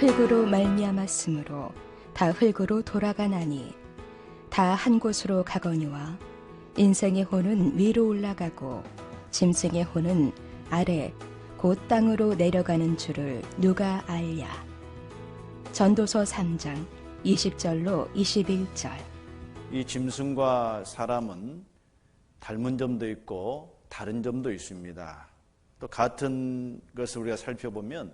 흙으로 말미암았으므로 다 흙으로 돌아가나니 다 한 곳으로 가거니와 인생의 혼은 위로 올라가고 짐승의 혼은 아래 곧 땅으로 내려가는 줄을 누가 알랴. 전도서 3장 20절로 21절. 이 짐승과 사람은 닮은 점도 있고 다른 점도 있습니다. 또 같은 것을 우리가 살펴보면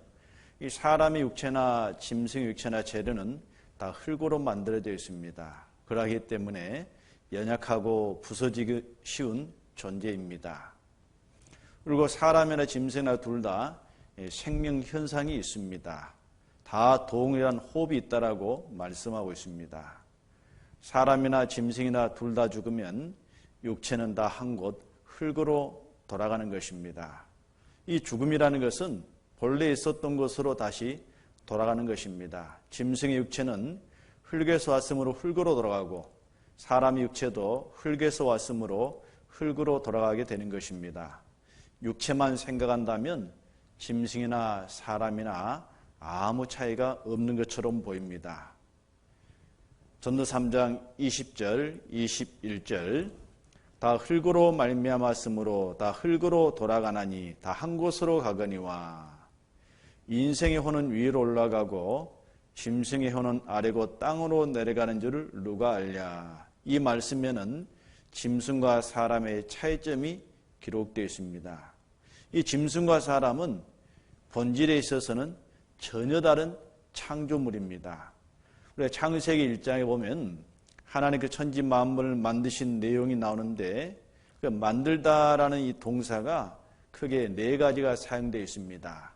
이 사람의 육체나 짐승의 육체나 재료는 다 흙으로 만들어져 있습니다. 그러기 때문에 연약하고 부서지기 쉬운 존재입니다. 그리고 사람이나 짐승이나 둘 다 생명 현상이 있습니다. 다 동일한 호흡이 있다라고 말씀하고 있습니다. 사람이나 짐승이나 둘 다 죽으면 육체는 다 한 곳 흙으로 돌아가는 것입니다. 이 죽음이라는 것은 본래 있었던 곳으로 다시 돌아가는 것입니다. 짐승의 육체는 흙에서 왔으므로 흙으로 돌아가고 사람의 육체도 흙에서 왔으므로 흙으로 돌아가게 되는 것입니다. 육체만 생각한다면 짐승이나 사람이나 아무 차이가 없는 것처럼 보입니다. 전도 3장 20절, 21절 다 흙으로 말미암았으므로 다 흙으로 돌아가나니 다 한 곳으로 가거니와 인생의 혼은 위로 올라가고 짐승의 혼은 아래고 땅으로 내려가는 줄을 누가 알랴. 이 말씀에는 짐승과 사람의 차이점이 기록되어 있습니다. 이 짐승과 사람은 본질에 있어서는 전혀 다른 창조물입니다. 우리가 창세기 1장에 보면 하나님 그 천지 만물을 만드신 내용이 나오는데 그 만들다라는 이 동사가 크게 네 가지가 사용되어 있습니다.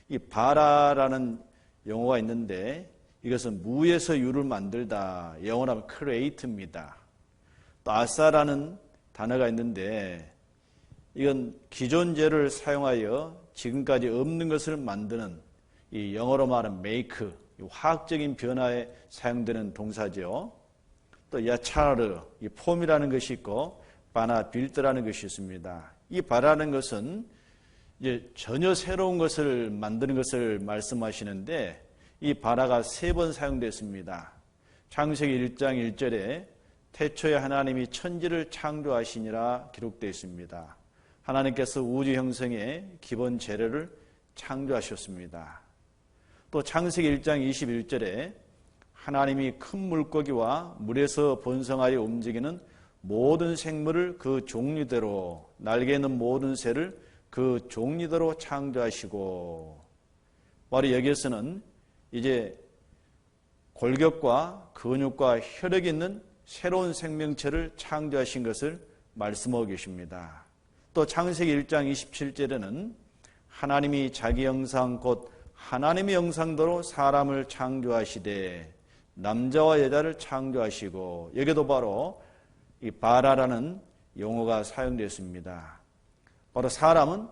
이 바라라는 용어가 있는데 이것은 무에서 유를 만들다, 영어로 하면 create입니다. 또 아사라는 단어가 있는데 이건 기존 재료를 사용하여 지금까지 없는 것을 만드는 이 영어로 말하는 make, 화학적인 변화에 사용되는 동사죠. 또 야차르, 이 폼이라는 것이 있고 바나 빌드라는 것이 있습니다. 이 바라는 것은 이제 전혀 새로운 것을 만드는 것을 말씀하시는데 이 바라가 3번 사용됐습니다. 창세기 1장 1절에 태초에 하나님이 천지를 창조하시니라 기록되어 있습니다. 하나님께서 우주 형성의 기본 재료를 창조하셨습니다. 또 창세기 1장 21절에 하나님이 큰 물고기와 물에서 번성하여 움직이는 모든 생물을 그 종류대로 날개 있는 모든 새를 그 종류대로 창조하시고 바로 여기에서는 이제 골격과 근육과 혈액이 있는 새로운 생명체를 창조하신 것을 말씀하고 계십니다. 또 창세기 1장 27절에는 하나님이 자기 형상 곧 하나님의 형상대로 사람을 창조하시되 남자와 여자를 창조하시고 여기도 바로 이 바라라는 용어가 사용되었습니다. 바로 사람은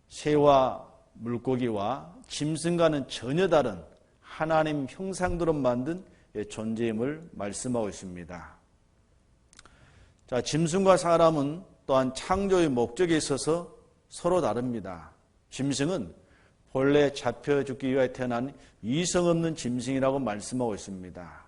새와 물고기와 짐승과는 전혀 다른 하나님 형상대로 만든 존재임을 말씀하고 있습니다. 자, 짐승과 사람은 또한 창조의 목적에 있어서 서로 다릅니다. 짐승은 본래 잡혀 죽기 위하여 태어난 이성 없는 짐승이라고 말씀하고 있습니다.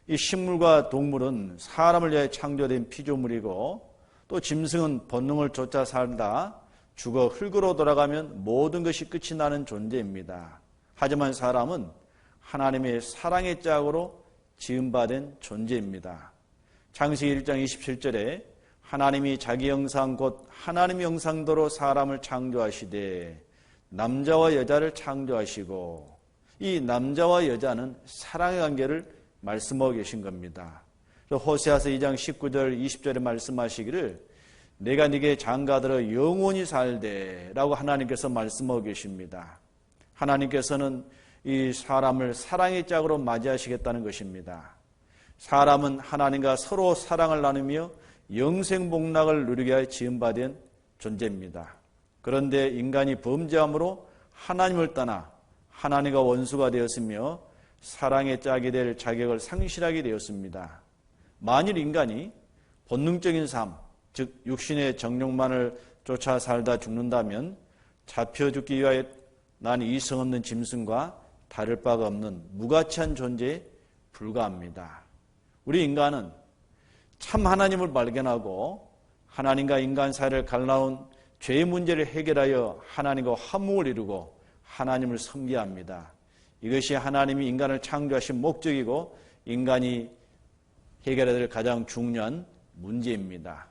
이 식물과 동물은 사람을 위하여 창조된 피조물이고 또 짐승은 본능을 쫓아 살다 죽어 흙으로 돌아가면 모든 것이 끝이 나는 존재입니다. 하지만 사람은 하나님의 사랑의 짝으로 지음받은 존재입니다. 창세기 1장 27절에 하나님이 자기 형상 곧 하나님의 형상대로 사람을 창조하시되 남자와 여자를 창조하시고 이 남자와 여자는 사랑의 관계를 말씀하고 계신 겁니다. 호세아서 2장 19절 20절에 말씀하시기를 내가 네게 장가들어 영원히 살되 라고 하나님께서 말씀하고 계십니다. 하나님께서는 이 사람을 사랑의 짝으로 맞이하시겠다는 것입니다. 사람은 하나님과 서로 사랑을 나누며 영생복락을 누리게 하여 지음받은 존재입니다. 그런데 인간이 범죄함으로 하나님을 떠나 하나님과 원수가 되었으며 사랑의 짝이 될 자격을 상실하게 되었습니다. 만일 인간이 본능적인 삶, 즉 육신의 정욕만을 쫓아 살다 죽는다면 잡혀 죽기 위하여 나는 이성 없는 짐승과 다를 바가 없는 무가치한 존재에 불과합니다. 우리 인간은 참 하나님을 발견하고 하나님과 인간 사이를 갈라온 죄의 문제를 해결하여 하나님과 화목을 이루고 하나님을 섬겨야 합니다. 이것이 하나님이 인간을 창조하신 목적이고 인간이 해결해야 될 가장 중요한 문제입니다.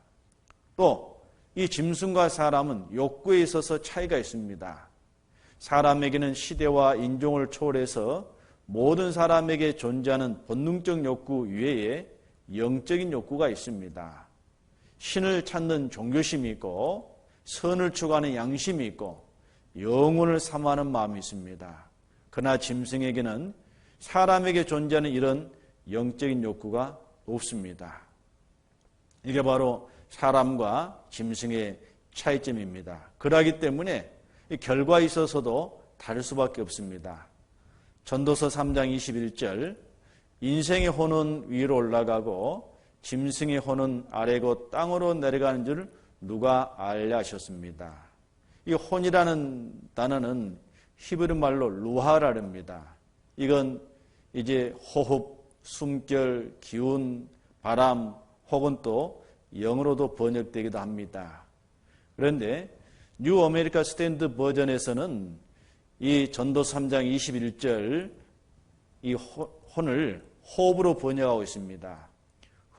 또 이 짐승과 사람은 욕구에 있어서 차이가 있습니다. 사람에게는 시대와 인종을 초월해서 모든 사람에게 존재하는 본능적 욕구 외에 영적인 욕구가 있습니다. 신을 찾는 종교심이 있고 선을 추구하는 양심이 있고 영혼을 사모하는 마음이 있습니다. 그러나 짐승에게는 사람에게 존재하는 이런 영적인 욕구가 없습니다. 이게 바로 사람과 짐승의 차이점입니다. 그러기 때문에 결과에 있어서도 다를 수밖에 없습니다. 전도서 3장 21절 인생의 혼은 위로 올라가고 짐승의 혼은 아래고 땅으로 내려가는 줄 누가 알려 하셨습니다. 이 혼이라는 단어는 히브리 말로 루하라입니다. 이건 이제 호흡, 숨결, 기운, 바람 혹은 또 영어로도 번역되기도 합니다. 그런데 뉴 아메리카 스탠드 버전에서는 이 전도 3장 21절 이 혼을 호흡으로 번역하고 있습니다.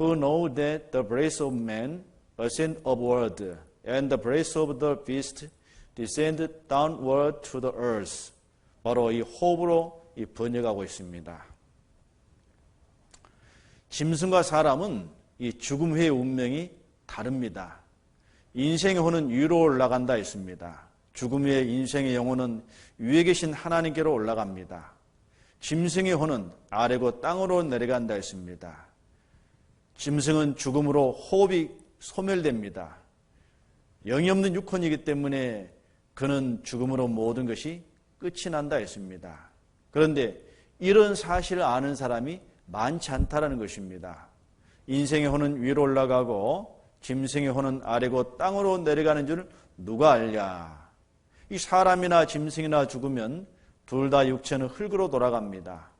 Who know that the breath of man ascend upward and the breath of the beast descend downward to the earth. 바로 이 호흡으로 이 번역하고 있습니다. 짐승과 사람은 이 죽음 후의 운명이 다릅니다. 인생의 혼은 위로 올라간다 했습니다. 죽음 후의 인생의 영혼은 위에 계신 하나님께로 올라갑니다. 짐승의 혼은 아래고 땅으로 내려간다 했습니다. 짐승은 죽음으로 호흡이 소멸됩니다. 영이 없는 육혼이기 때문에 그는 죽음으로 모든 것이 끝이 난다 했습니다. 그런데 이런 사실을 아는 사람이 많지 않다라는 것입니다. 인생의 혼은 위로 올라가고 짐승의 혼은 아래고 땅으로 내려가는 줄 누가 알랴. 이 사람이나 짐승이나 죽으면 둘 다 육체는 흙으로 돌아갑니다.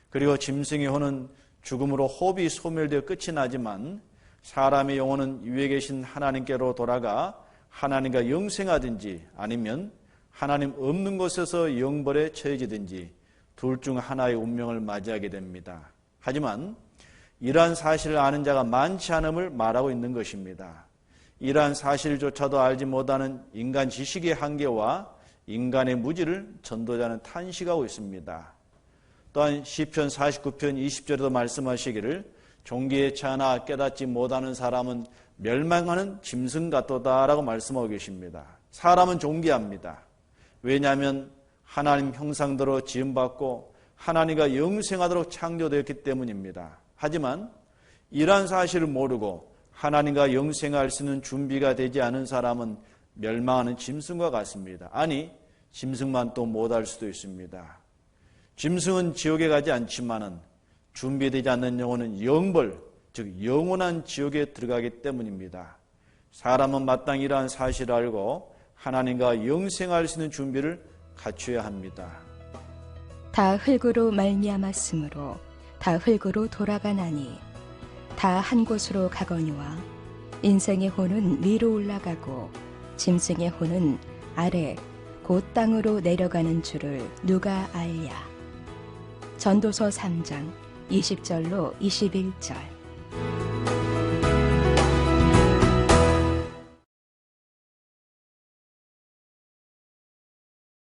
그리고 짐승의 혼은 죽음으로 호흡이 소멸되어 끝이 나지만 사람의 영혼은 위에 계신 하나님께로 돌아가 하나님과 영생하든지 아니면 하나님 없는 곳에서 영벌에 처해지든지 둘 중 하나의 운명을 맞이하게 됩니다. 하지만 이러한 사실을 아는 자가 많지 않음을 말하고 있는 것입니다. 이러한 사실조차도 알지 못하는 인간 지식의 한계와 인간의 무지를 전도자는 탄식하고 있습니다. 또한 시편 49편 20절에도 말씀하시기를 종기에 차나 깨닫지 못하는 사람은 멸망하는 짐승 같도다라고 말씀하고 계십니다. 사람은 존귀합니다. 왜냐하면 하나님 형상대로 지음받고 하나님과 영생하도록 창조되었기 때문입니다. 하지만 이러한 사실을 모르고 하나님과 영생할 수 있는 준비가 되지 않은 사람은 멸망하는 짐승과 같습니다. 아니, 짐승만 또 못할 수도 있습니다. 짐승은 지옥에 가지 않지만은 준비되지 않는 영혼은 영벌, 즉 영원한 지옥에 들어가기 때문입니다. 사람은 마땅히 이러한 사실을 알고 하나님과 영생할 수 있는 준비를 갖춰야 합니다. 다 흙으로 말미암았으므로 다 흙으로 돌아가나니 다 한 곳으로 가거니와 인생의 혼은 위로 올라가고 짐승의 혼은 아래 곧 땅으로 내려가는 줄을 누가 알랴. 전도서 3장 20절로 21절.